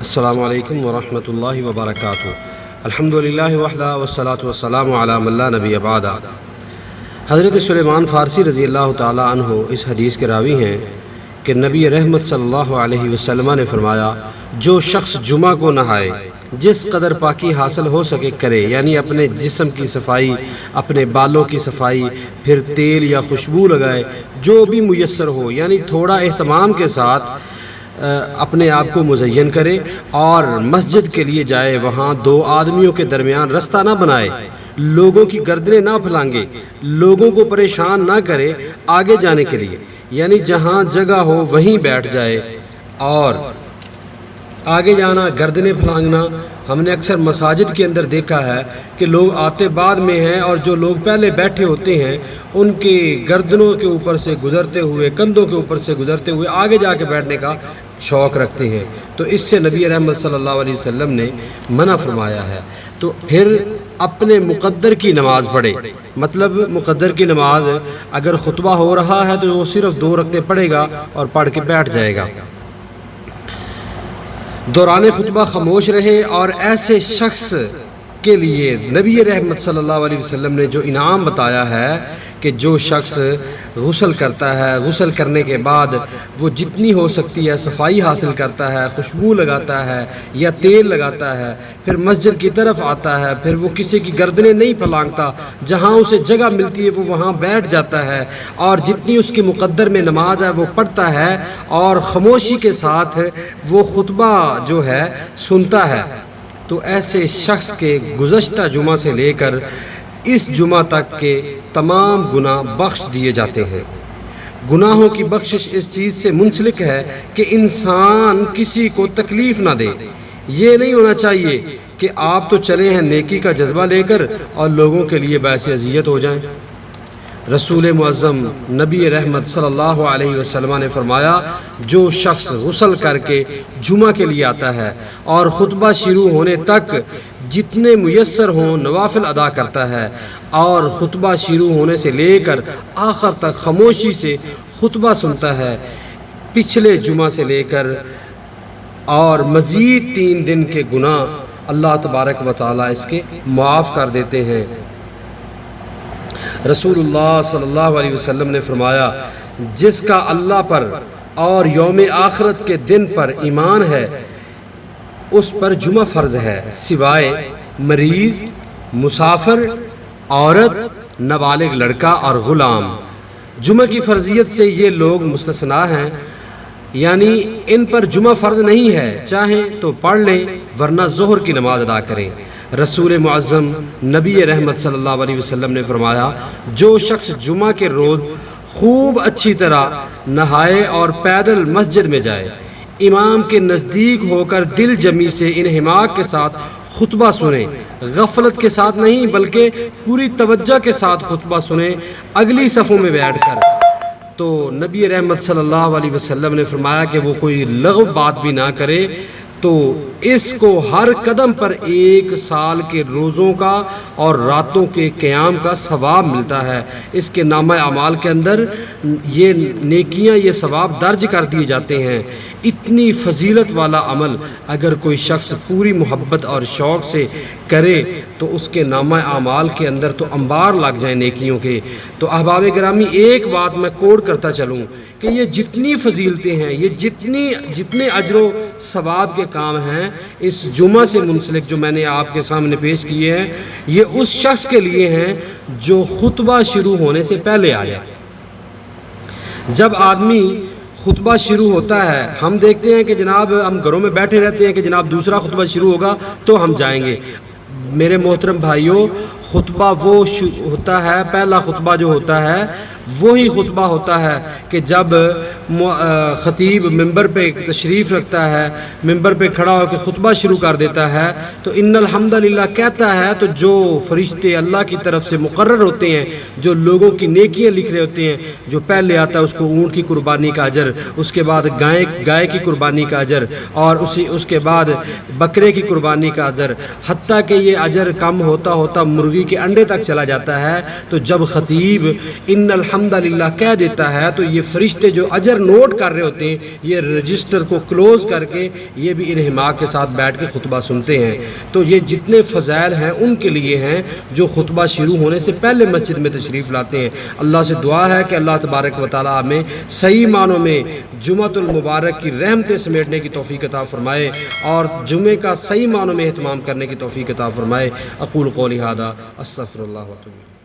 السلام علیکم ورحمۃ اللہ وبرکاتہ۔ الحمدللہ وحدہ والصلاۃ والسلام علی من لا نبی بعدہ۔ حضرت سلیمان فارسی رضی اللہ تعالی عنہ اس حدیث کے راوی ہیں کہ نبی رحمت صلی اللہ علیہ وسلم نے فرمایا، جو شخص جمعہ کو نہائے جس قدر پاکی حاصل ہو سکے کرے، یعنی اپنے جسم کی صفائی، اپنے بالوں کی صفائی، پھر تیل یا خوشبو لگائے، جو بھی میسر ہو، یعنی تھوڑا اہتمام کے ساتھ اپنے آپ کو مزین کرے اور مسجد کے لیے جائے، وہاں دو آدمیوں کے درمیان رستہ نہ بنائے، لوگوں کی گردنیں نہ پھلانگے، لوگوں کو پریشان نہ کرے آگے جانے کے لیے، یعنی جہاں جگہ ہو وہیں بیٹھ جائے۔ اور آگے جانا، گردنیں پھلانگنا، ہم نے اکثر مساجد کے اندر دیکھا ہے کہ لوگ آتے بعد میں ہیں اور جو لوگ پہلے بیٹھے ہوتے ہیں ان کے گردنوں کے اوپر سے گزرتے ہوئے، کندھوں کے اوپر سے گزرتے ہوئے آگے جا کے بیٹھنے کا شوق رکھتے ہیں، تو اس سے نبی رحمت صلی اللہ علیہ وسلم نے منع فرمایا ہے۔ تو پھر اپنے مقدر کی نماز پڑھے، مطلب مقدر کی نماز اگر خطبہ ہو رہا ہے تو وہ صرف 2 رکعتیں پڑھے گا اور پڑھ کے بیٹھ جائے گا، دوران خطبہ خاموش رہے۔ اور ایسے شخص کے لیے نبی رحمت صلی اللہ علیہ وسلم نے جو انعام بتایا ہے کہ جو شخص غسل کرتا ہے، غسل کرنے کے بعد وہ جتنی ہو سکتی ہے صفائی حاصل کرتا ہے، خوشبو لگاتا ہے یا تیل لگاتا ہے، پھر مسجد کی طرف آتا ہے، پھر وہ کسی کی گردنیں نہیں پھلانگتا، جہاں اسے جگہ ملتی ہے وہ وہاں بیٹھ جاتا ہے، اور جتنی اس کی مقدر میں نماز ہے وہ پڑھتا ہے، اور خاموشی کے ساتھ وہ خطبہ جو ہے سنتا ہے، تو ایسے شخص کے گزشتہ جمعہ سے لے کر اس جمعہ تک کے تمام گناہ بخش دیے جاتے ہیں۔ گناہوں کی بخشش اس چیز سے منسلک ہے کہ انسان کسی کو تکلیف نہ دے۔ یہ نہیں ہونا چاہیے کہ آپ تو چلے ہیں نیکی کا جذبہ لے کر اور لوگوں کے لیے باعث اذیت ہو جائیں۔ رسول معظم نبی رحمت صلی اللہ علیہ وسلم نے فرمایا، جو شخص غسل کر کے جمعہ کے لیے آتا ہے اور خطبہ شروع ہونے تک جتنے میسر ہوں نوافل ادا کرتا ہے، اور خطبہ شروع ہونے سے لے کر آخر تک خاموشی سے خطبہ سنتا ہے، پچھلے جمعہ سے لے کر اور مزید 3 دن کے گناہ اللہ تبارک و تعالیٰ اس کے معاف کر دیتے ہیں۔ رسول اللہ صلی اللہ علیہ وسلم نے فرمایا، جس کا اللہ پر اور یوم آخرت کے دن پر ایمان ہے اس پر جمعہ فرض ہے، سوائے مریض، مسافر، عورت، نابالغ لڑکا اور غلام۔ جمعہ کی فرضیت سے یہ لوگ مستثنیٰ ہیں، یعنی ان پر جمعہ فرض نہیں ہے، چاہیں تو پڑھ لیں ورنہ ظہر کی نماز ادا کریں۔ رسول معظم نبی رحمت صلی اللہ علیہ وسلم نے فرمایا، جو شخص جمعہ کے روز خوب اچھی طرح نہائے اور پیدل مسجد میں جائے، امام کے نزدیک ہو کر دل جمی سے انہماک کے ساتھ خطبہ سنے، غفلت کے ساتھ نہیں بلکہ پوری توجہ کے ساتھ خطبہ سنے اگلی صفوں میں بیٹھ کر، تو نبی رحمت صلی اللہ علیہ وسلم نے فرمایا کہ وہ کوئی لغو بات بھی نہ کرے، تو اس کو ہر قدم پر 1 سال کے روزوں کا اور راتوں کے قیام کا ثواب ملتا ہے۔ اس کے نامہ اعمال کے اندر یہ نیکیاں، یہ ثواب درج کر دیے جاتے ہیں۔ اتنی فضیلت والا عمل اگر کوئی شخص پوری محبت اور شوق سے کرے تو اس کے نامہ اعمال کے اندر تو انبار لگ جائیں نیکیوں کے۔ تو احباب گرامی، ایک بات میں کوڈ کرتا چلوں کہ یہ جتنی فضیلتیں ہیں، یہ جتنے اجر و ثواب کے کام ہیں اس جمعہ سے منسلک جو میں نے آپ کے سامنے پیش کیے ہیں، یہ اس شخص کے لیے ہیں جو خطبہ شروع ہونے سے پہلے آ جائے۔ جب آدمی خطبہ شروع ہوتا ہے، ہم دیکھتے ہیں کہ جناب ہم گھروں میں بیٹھے رہتے ہیں کہ جناب دوسرا خطبہ شروع ہوگا تو ہم جائیں گے۔ میرے محترم بھائیوں، خطبہ وہ ہوتا ہے، پہلا خطبہ جو ہوتا ہے وہی خطبہ ہوتا ہے کہ جب خطیب ممبر پہ تشریف رکھتا ہے، ممبر پہ کھڑا ہو کے خطبہ شروع کر دیتا ہے تو ان الحمدللہ کہتا ہے، تو جو فرشتے اللہ کی طرف سے مقرر ہوتے ہیں، جو لوگوں کی نیکیاں لکھ رہے ہوتے ہیں، جو پہلے آتا ہے اس کو اونٹ کی قربانی کا اجر، اس کے بعد گائے کی قربانی کا اجر، اور اس کے بعد بکرے کی قربانی کا اجر، حتیٰ کہ یہ اجر کم ہوتا ہوتا مرغی کے انڈے تک چلا جاتا ہے۔ تو جب خطیب ان الحمدللہ الحمدللہ کہہ دیتا ہے تو یہ فرشتے جو اجر نوٹ کر رہے ہوتے ہیں یہ رجسٹر کو کلوز کر کے یہ بھی انہماک کے ساتھ بیٹھ کے خطبہ سنتے ہیں۔ تو یہ جتنے فضائل ہیں ان کے لیے ہیں جو خطبہ شروع ہونے سے پہلے مسجد میں تشریف لاتے ہیں۔ اللہ سے دعا ہے کہ اللہ تبارک و تعالیٰ ہمیں صحیح معنوں میں جمعۃ المبارک کی رحمتیں سمیٹنے کی توفیق عطا فرمائے اور جمعے کا صحیح معنوں میں اہتمام کرنے کی توفیق عطا فرمائے۔ اقول قولی ھذا استغفر اللہ و اتوب الیہ۔